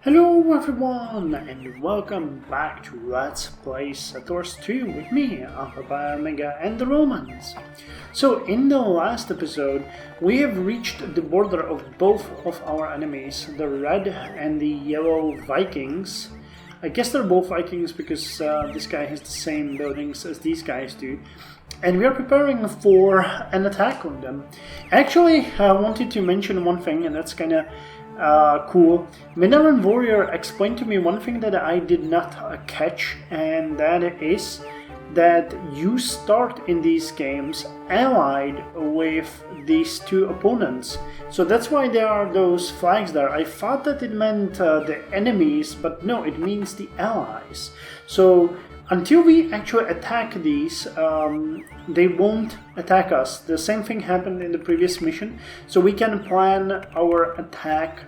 Hello everyone and welcome back to Let's Play Settlers 2 with me, Alpha Omega and the Romans. So in the last episode we have reached the border of both of our enemies, the red and the yellow Vikings. I guess they're both Vikings because this guy has the same buildings as these guys do. And we are preparing for an attack on them. Actually, I wanted to mention one thing, and that's kind of cool. Mineral Warrior explained to me one thing that I did not catch, and that is that you start in these games allied with these two opponents. So that's why there are those flags there. I thought that it meant the enemies, but no, it means the allies. So until we actually attack these, they won't attack us. The same thing happened in the previous mission, so we can plan our attack,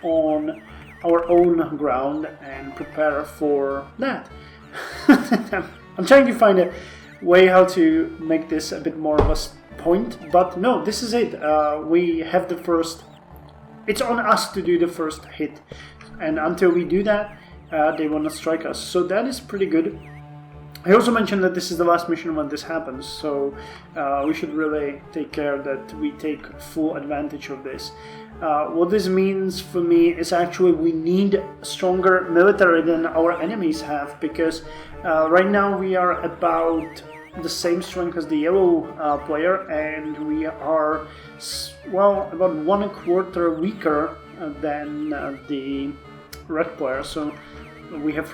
on our own ground and prepare for that. I'm trying to find a way how to make this a bit more of a point, but no, this is it. We have the first. It's on us to do the first hit, and until we do that, they will not strike us. So that is pretty good. I also mentioned that this is the last mission when this happens, so we should really take care that we take full advantage of this. What this means for me is actually we need stronger military than our enemies have, because right now we are about the same strength as the yellow player, and we are, well, about 1/4 weaker than the red player, so we have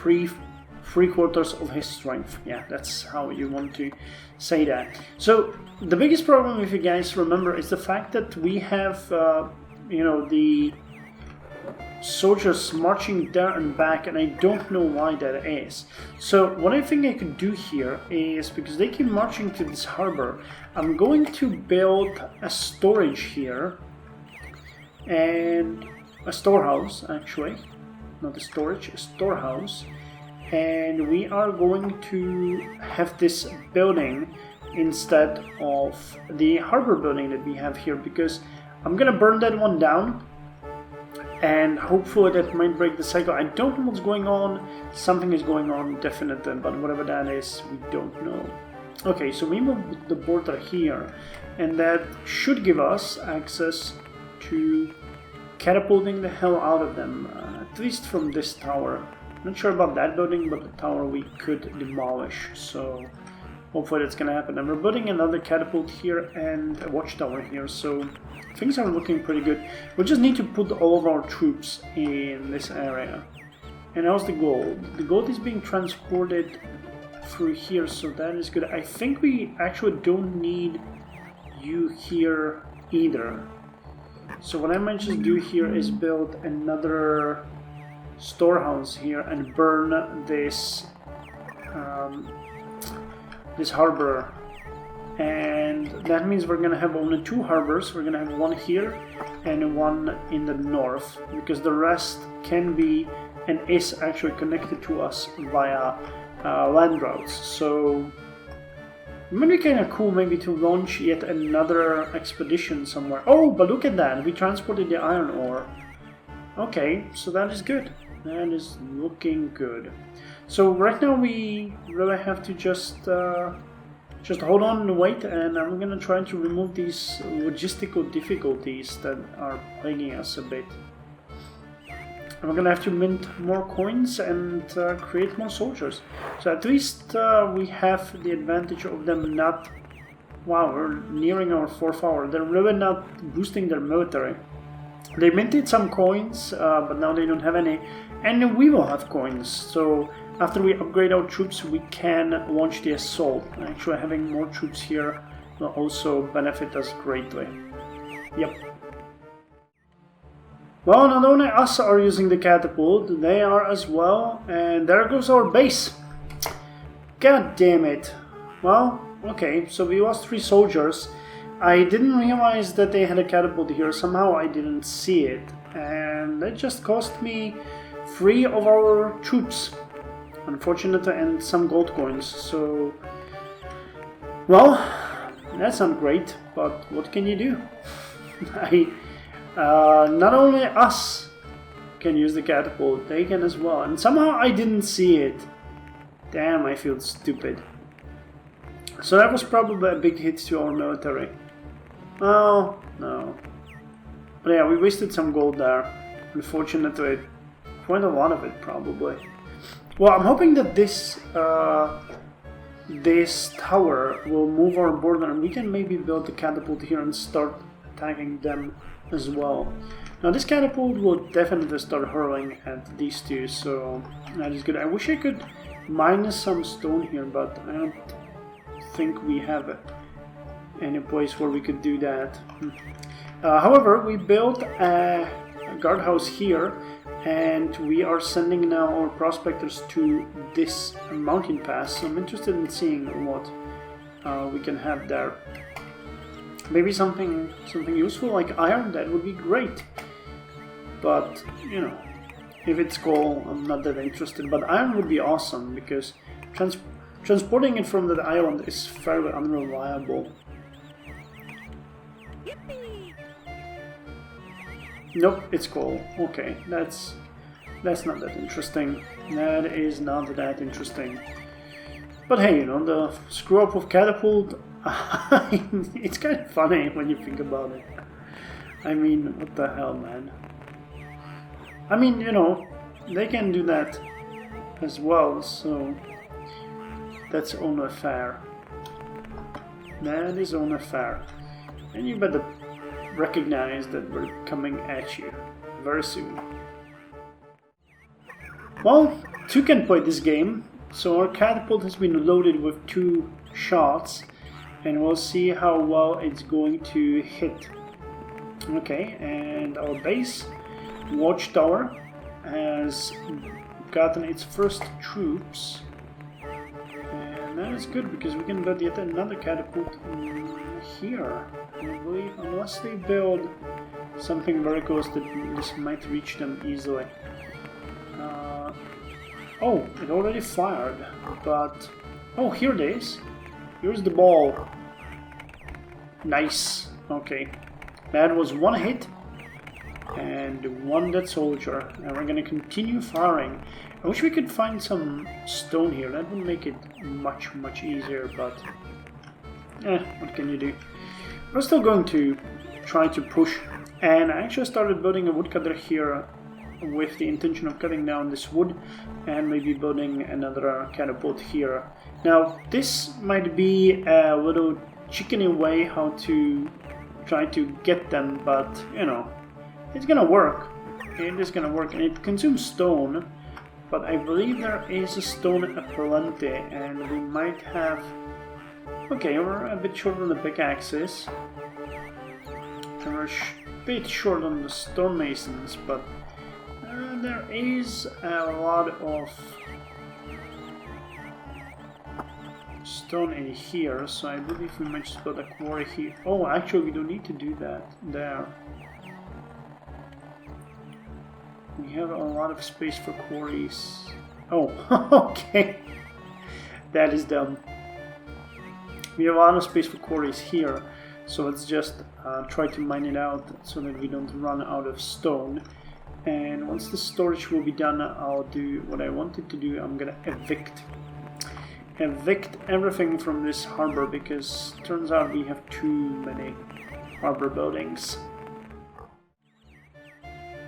three-quarters of his strength. Yeah, that's how you want to say that. So the biggest problem, if you guys remember, is the fact that we have the soldiers marching there and back, and I don't know why that is. So what I think I could do here is, because they keep marching to this harbor, I'm going to build a storage here, and a storehouse actually. Not a storage, a storehouse, and we are going to have this building instead of the harbor building that we have here, because I'm gonna burn that one down, and hopefully that might break the cycle. I don't know what's going on. Something is going on definitely, but whatever that is, we don't know. Okay, so we move the border here, and that should give us access to catapulting the hell out of them, at least from this tower. Not sure about that building, but the tower we could demolish, so hopefully that's gonna happen. And we're building another catapult here and a watchtower here, so things are looking pretty good. We just need to put all of our troops in this area. And how's the gold? The gold is being transported through here, so that is good. I think we actually don't need you here either. So what I might just do here is build another storehouse here and burn this this harbor, and that means we're gonna have only 2 harbors. We're gonna have one here and one in the north, because the rest can be and is actually connected to us via land routes. So it might be kind of cool maybe to launch yet another expedition somewhere. Oh, but look at that, we transported the iron ore. Okay, so that is good. That is looking good. So right now we really have to just hold on and wait, and I'm gonna try to remove these logistical difficulties that are plaguing us a bit. And we're gonna have to mint more coins and create more soldiers. So at least we have the advantage of them not... Wow, we're nearing our 4th hour. They're really not boosting their military. They minted some coins, but now they don't have any. And we will have coins. So after we upgrade our troops, we can launch the assault. Actually, having more troops here will also benefit us greatly. Yep. Well, not only us are using the catapult, they are as well, and there goes our base. God damn it. Well, okay, so we lost 3 soldiers. I didn't realize that they had a catapult here, somehow I didn't see it, and that just cost me 3 of our troops, unfortunately, and some gold coins. So, well, that's not great, but what can you do? Not only us can use the catapult, they can as well. And somehow I didn't see it. Damn, I feel stupid. So that was probably a big hit to our military. Oh, no. But yeah, we wasted some gold there. Unfortunately, quite a lot of it probably. Well, I'm hoping that this tower will move our border and we can maybe build a catapult here and start attacking them as well. Now this catapult will definitely start hurling at these two, so that is good. I wish I could mine some stone here, but I don't think we have any place where we could do that. However, we built a guardhouse here, and we are sending now our prospectors to this mountain pass. So I'm interested in seeing what we can have there. Maybe something useful like iron, that would be great. But, you know, if it's coal, I'm not that interested. But iron would be awesome, because transporting it from that island is fairly unreliable. Nope, it's coal. Okay, that's not that interesting. That is not that interesting. But hey, you know, the screw up of catapult, it's kind of funny when you think about it. I mean, what the hell, man? I mean, you know, they can do that as well, so that's only fair. That is only fair. And you better recognize that we're coming at you very soon. Well, two can play this game, so our catapult has been loaded with 2 shots, and we'll see how well it's going to hit. Okay, and our base watchtower has gotten its first troops, and that is good because we can build yet another catapult here. I believe, unless they build something very close, that this might reach them easily. Oh, it already fired, but... Oh, here it is. Here's the ball. Nice. Okay. That was 1 hit and 1 dead soldier. And we're gonna continue firing. I wish we could find some stone here. That would make it much easier, but... what can you do? We're still going to try to push, and I actually started building a woodcutter here with the intention of cutting down this wood and maybe building another catapult here. Now this might be a little chickeny way how to try to get them, but you know, it's gonna work. It is gonna work, and it consumes stone, but I believe there is a stone aplenty, and we might have... Okay, we're a bit short on the pickaxes, and we're a bit short on the stonemasons, but there is a lot of stone in here, so I believe we might just build a quarry here. Oh, actually we don't need to do that there. We have a lot of space for quarries. Oh, okay. That is dumb. We have a lot of space for quarries here, so let's just try to mine it out so that we don't run out of stone. And once the storage will be done, I'll do what I wanted to do. I'm gonna evict everything from this harbor, because it turns out we have too many harbor buildings.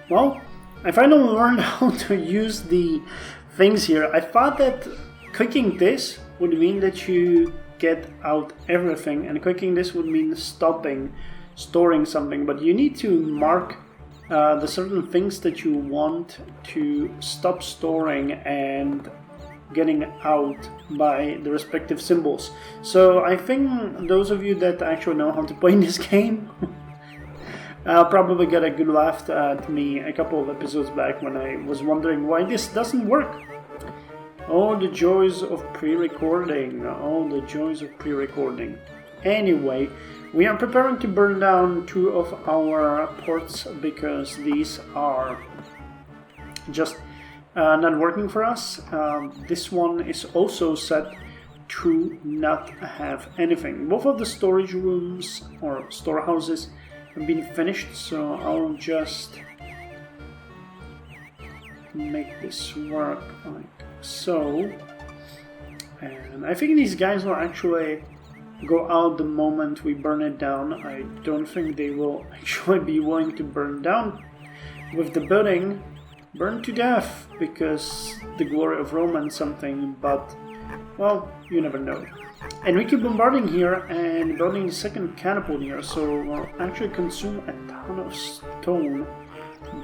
Well, I finally learned how to use the things here. I thought that clicking this would mean that you get out everything, and clicking this would mean storing something, but you need to mark the certain things that you want to stop storing and getting out by the respective symbols. So I think those of you that actually know how to play this game probably got a good laugh at me a couple of episodes back when I was wondering why this doesn't work. Oh, the joys of pre-recording. Oh, the joys of pre-recording. Anyway, we are preparing to burn down 2 of our ports because these are just not working for us. This one is also set to not have anything. Both of the storage rooms or storehouses have been finished, so I'll just make this work like so. And I think these guys will actually go out the moment we burn it down. I don't think they will actually be willing to burn down with the building. Burn to death because the glory of Rome and something, but well, you never know. And we keep bombarding here and building the second catapult here, so we'll actually consume a ton of stone,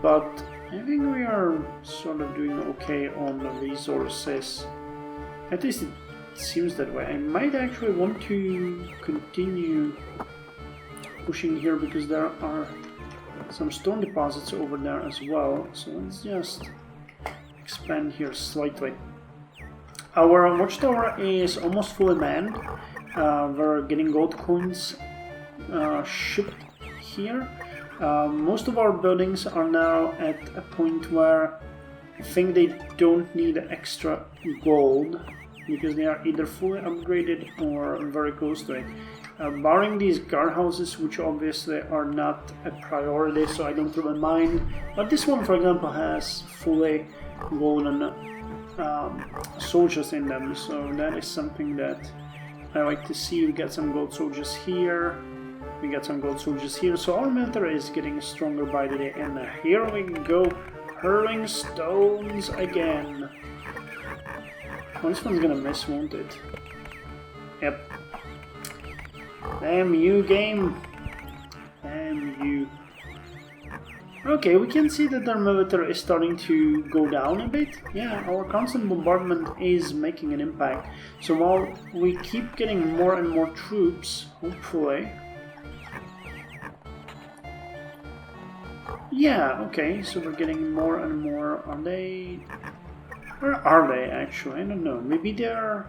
but I think we are sort of doing okay on the resources. At least it seems that way. I might actually want to continue pushing here because there are some stone deposits over there as well, so let's just expand here slightly. Our watchtower is almost fully manned. We're getting gold coins shipped here. Most of our buildings are now at a point where I think they don't need extra gold because they are either fully upgraded or very close to it. Barring these guardhouses, which obviously are not a priority, so I don't really mind. But this one, for example, has fully golden soldiers in them, so that is something that I like to see. We get some gold soldiers here, we get some gold soldiers here, so our military is getting stronger by the day. And here we go, hurling stones again. Oh, this one's gonna miss, won't it? Yep. Damn you, game. Damn you. Okay, we can see that their military is starting to go down a bit. Yeah, our constant bombardment is making an impact. So while we keep getting more and more troops, hopefully... Yeah, okay, so we're getting more and more. Are they... Where are they, actually? I don't know. Maybe they're...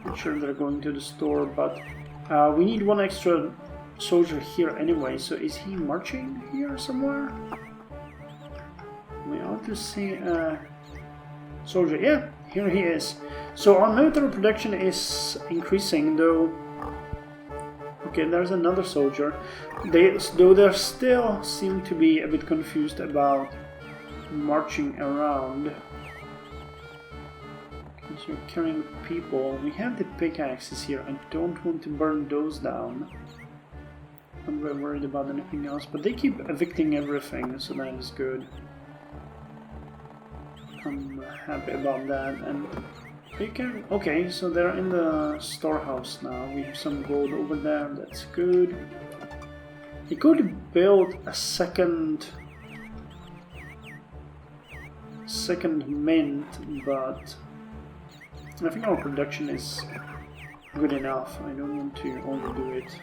Not sure they're going to the store, but we need one extra soldier here anyway. So is he marching here somewhere? We ought to see a soldier. Yeah, here he is. So our military production is increasing, though. Okay, there's another soldier. Though they still seem to be a bit confused about marching around. So we're carrying people. We have the pickaxes here. I don't want to burn those down. I'm very worried about anything else, but they keep evicting everything, so that is good. I'm happy about that. And they can... Okay, so they're in the storehouse now. We have some gold over there. That's good. We could build a second mint, but I think our production is good enough. I don't want to overdo it.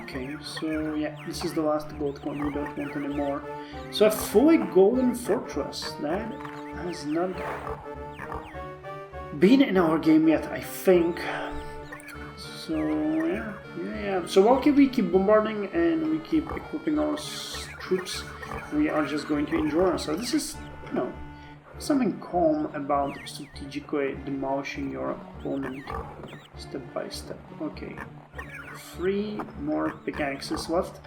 Okay, so yeah, this is the last gold coin. We don't want any more. So a fully golden fortress. That has not been in our game yet, I think. So yeah. So while we keep bombarding and we keep equipping our troops, we are just going to enjoy ourselves. This is, you know, something calm about strategically demolishing your opponent step by step. Okay, 3 more pickaxes left,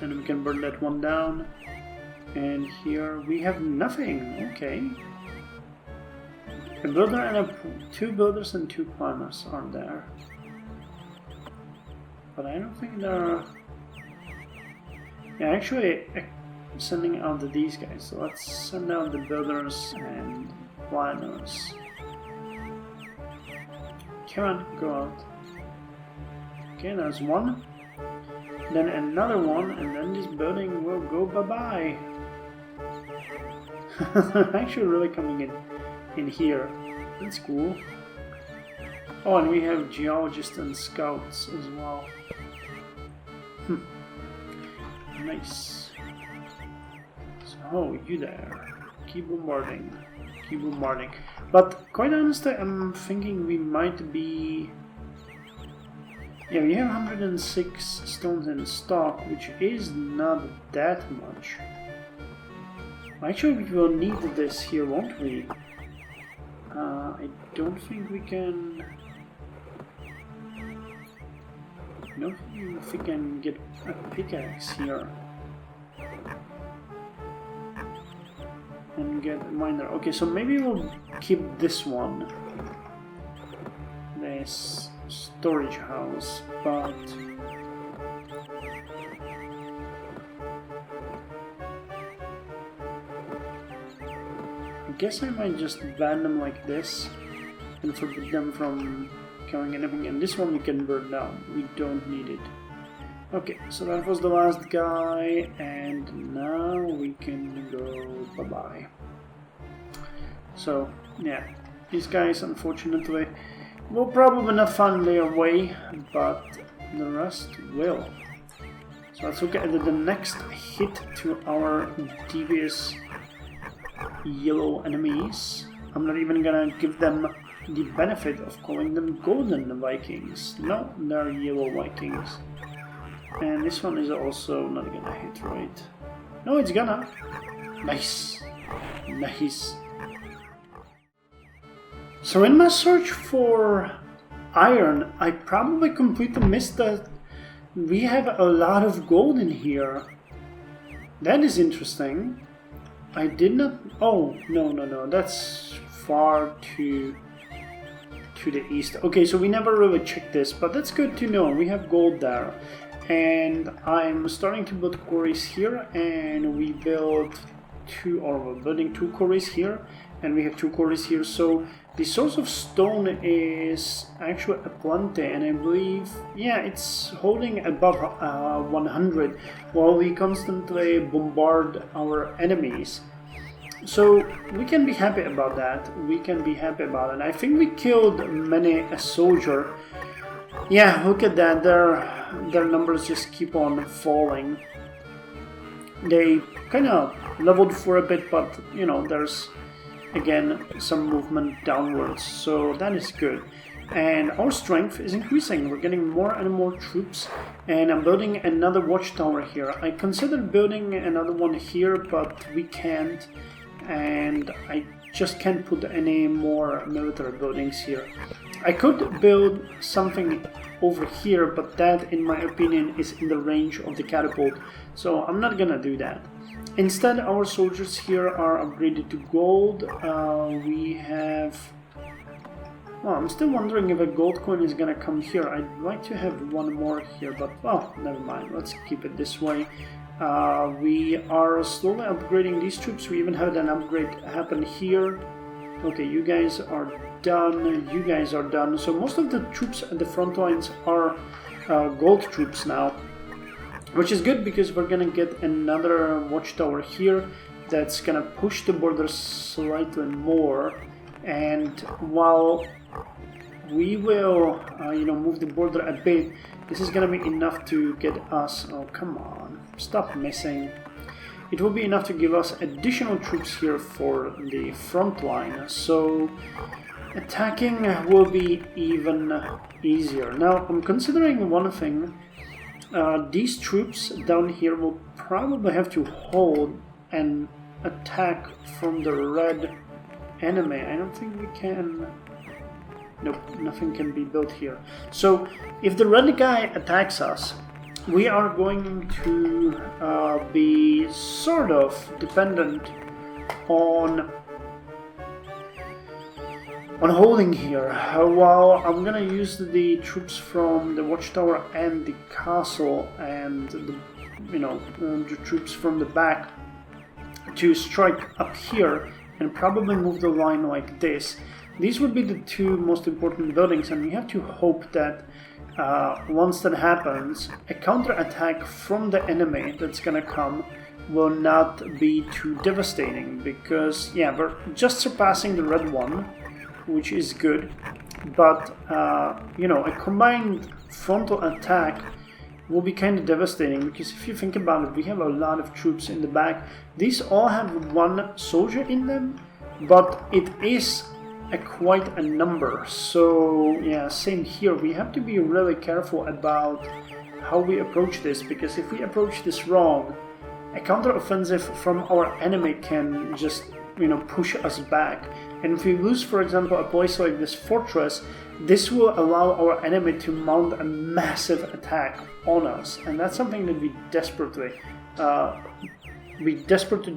and we can burn that one down. And here we have nothing. Okay, a builder and 2 builders and 2 climbers are there, but I don't think they're... Yeah, actually, I'm sending out these guys, so let's send out the builders and planners. Come on, go out. Okay, there's one, then another one, and then this building will go bye-bye. Actually really coming in here. That's cool. Oh, and we have geologists and scouts as well. Nice. So, you there. Keep bombarding. Keep bombarding. But, quite honestly, I'm thinking we might be... Yeah, we have 106 stones in stock, which is not that much. Actually, we will need this here, won't we? I don't think we can know if we can get a pickaxe here. And get a miner. Okay, so maybe we'll keep this one. This storage house, but I guess I might just ban them like this and forbid them from carrying anything. And this one we can burn down. We don't need it. Okay, so that was the last guy, and now we can go bye-bye. So, yeah, these guys, unfortunately, will probably not find their way, but the rest will. So let's look at the next hit to our devious yellow enemies. I'm not even gonna give them the benefit of calling them golden Vikings. No, they're yellow Vikings. And this one is also not gonna hit, right? No, it's gonna. Nice. Nice. So in my search for iron, I probably completely missed that we have a lot of gold in here. That is interesting. I did not... Oh, no. That's far to the east. Okay, so we never really checked this, but that's good to know. We have gold there. And I'm starting to build quarries here, and we built we're building 2 quarries here, and we have 2 quarries here. So the source of stone is actually a plenty, and I believe, yeah, it's holding above 100, while we constantly bombard our enemies. So we can be happy about that. We can be happy about it. I think we killed many a soldier. Yeah, look at that. Their numbers just keep on falling. They kind of leveled for a bit, but you know, there's again some movement downwards, so that is good. And our strength is increasing. We're getting more and more troops, and I'm building another watchtower here. I considered building another one here, but we can't, and I just can't put any more military buildings here. I could build something over here, but that, in my opinion, is in the range of the catapult, so I'm not gonna do that. Instead, our soldiers here are upgraded to gold. We have... Well, I'm still wondering if a gold coin is gonna come here. I'd like to have one more here, but oh, never mind. Let's keep it this way. We are slowly upgrading these troops. We even had an upgrade happen here. Okay, you guys are done. You guys are done. So most of the troops at the front lines are gold troops now, which is good because we're gonna get another watchtower here that's gonna push the border slightly more. And while we will, move the border a bit, this is gonna be enough to get us. Oh, come on! Stop missing. It will be enough to give us additional troops here for the front line. So attacking will be even easier. Now I'm considering one thing. These troops down here will probably have to hold and attack from the red enemy. I don't think we can... Nope, nothing can be built here. So if the red guy attacks us, we are going to be sort of dependent on holding here, while I'm gonna use the troops from the watchtower and the castle and the troops from the back to strike up here and probably move the line like this. These would be the 2 most important buildings, and we have to hope that once that happens, a counterattack from the enemy that's gonna come will not be too devastating, because yeah, we're just surpassing the red one, which is good, but a combined frontal attack will be kind of devastating, because if you think about it, we have a lot of troops in the back. These all have 1 soldier in them, but it is quite a number. So yeah, same here. We have to be really careful about how we approach this, because if we approach this wrong, a counter-offensive from our enemy can just push us back. And if we lose, for example, a place like this fortress, this will allow our enemy to mount a massive attack on us, and that's something that we desperately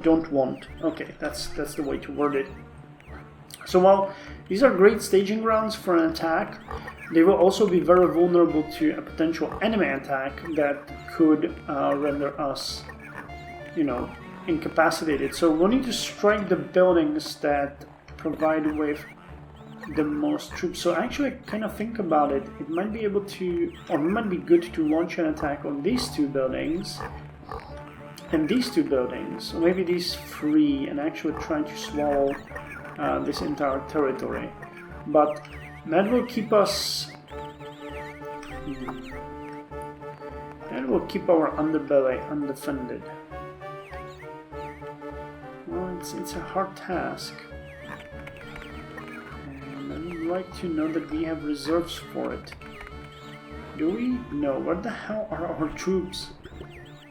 don't want. Okay, that's the way to word it. So while these are great staging grounds for an attack, they will also be very vulnerable to a potential enemy attack that could render us, incapacitated. So we'll need to strike the buildings that provide with the most troops. So actually, kind of think about it. It might be able to, or it might be good to launch an attack on these two buildings and these two buildings, or maybe these three, and actually try to swallow this entire territory. But that will keep us. That will keep our underbelly undefended. Well, it's a hard task. I'd like to know that we have reserves for it. Do we? No. Where the hell are our troops?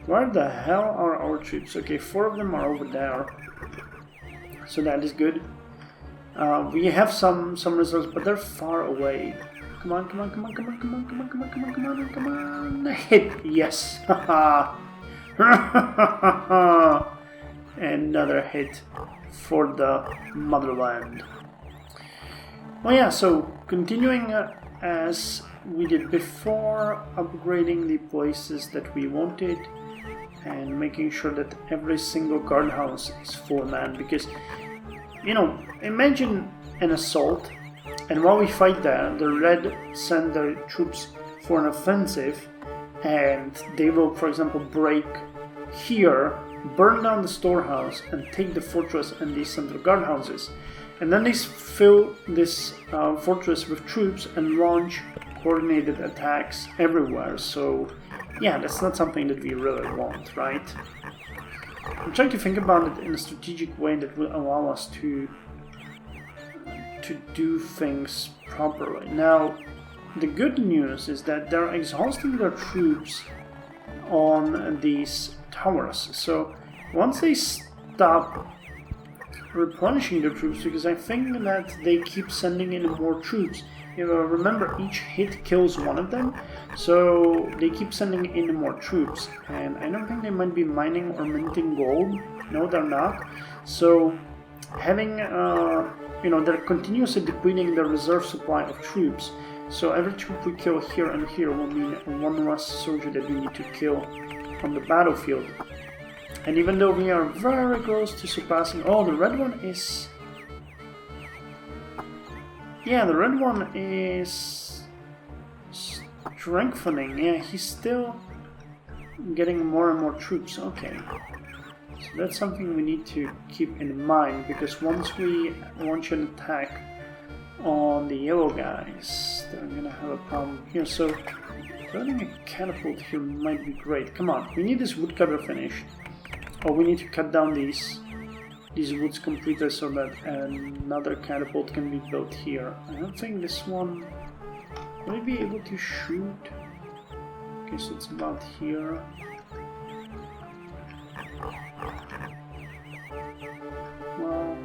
Where the hell are our troops? Okay, 4 of them are over there. So that is good. We have some reserves, but they're far away. Come on, come on, come on, come on, come on, come on, come on, come on, come on, come on. Hit! Yes! Another hit for the motherland. Well, yeah, so continuing as we did before, upgrading the places that we wanted and making sure that every single guardhouse is full man, because, imagine an assault, and while we fight there, the red send their troops for an offensive, and they will, for example, break here, burn down the storehouse, and take the fortress and these central guardhouses. And then they fill this fortress with troops and launch coordinated attacks everywhere. So, yeah, that's not something that we really want, right? I'm trying to think about it in a strategic way that will allow us to do things properly. Now, the good news is that they're exhausting their troops on these towers. So, once they stop replenishing their troops, because I think that they keep sending in more troops. Remember, each hit kills one of them, so they keep sending in more troops. And I don't think they might be mining or minting gold. No, they're not. So having, they're continuously depleting their reserve supply of troops. So every troop we kill here and here will mean one less soldier that we need to kill on the battlefield. And even though we are very close to surpassing... Oh, the red one is... Yeah, the red one is... strengthening. Yeah, he's still getting more and more troops. Okay. So that's something we need to keep in mind, because once we launch an attack on the yellow guys, they're gonna have a problem here. So building a catapult here might be great. Come on, we need this woodcutter finished. Oh, we need to cut down these woods completely so that another catapult can be built here. I don't think this one... Will it be able to shoot? Okay, so it's about here. Well,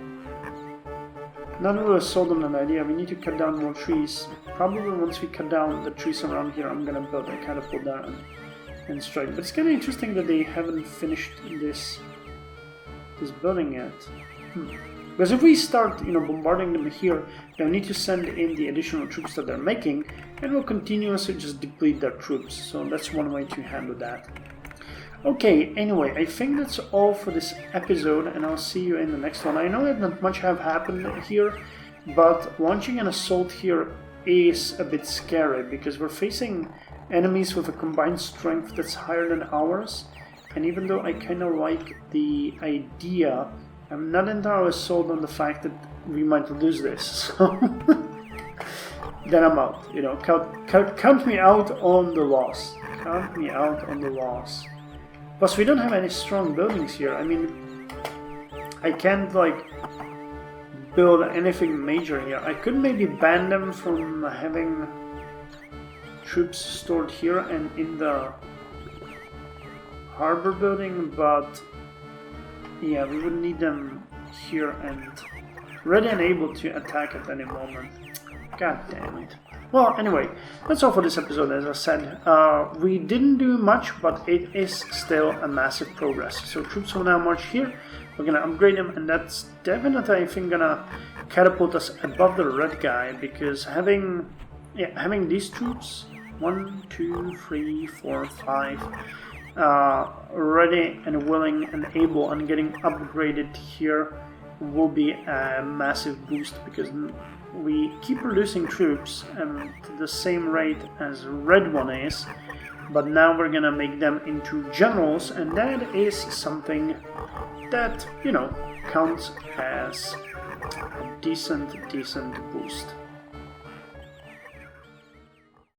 not really sold on an idea. We need to cut down more trees. Probably once we cut down the trees around here, I'm gonna build a catapult there and strike. But it's kind of interesting that they haven't finished this building yet. Because if we start, bombarding them here, they'll need to send in the additional troops that they're making, and we'll continuously just deplete their troops. So that's one way to handle that. Okay, anyway, I think that's all for this episode, and I'll see you in the next one. I know that not much have happened here, but launching an assault here is a bit scary, because we're facing enemies with a combined strength that's higher than ours, and even though I kind of like the idea, I'm not entirely sold on the fact that we might lose this, so then I'm out, count me out on the loss. Count me out on the loss. Plus, we don't have any strong buildings here. I mean, I can't, build anything major here. I could maybe ban them from having troops stored here and in the harbor building, but yeah, we would need them here and ready and able to attack at any moment. God damn it. Well, anyway, that's all for this episode. As I said, we didn't do much, but it is still a massive progress. So troops will now march here. We're gonna upgrade them, and that's definitely, I think, gonna catapult us above the red guy, because having these troops, 1, 2, 3, 4, 5, ready and willing and able and getting upgraded here will be a massive boost, because we keep producing troops at the same rate as red one is, but now we're gonna make them into generals, and that is something that, you know, counts as a decent boost.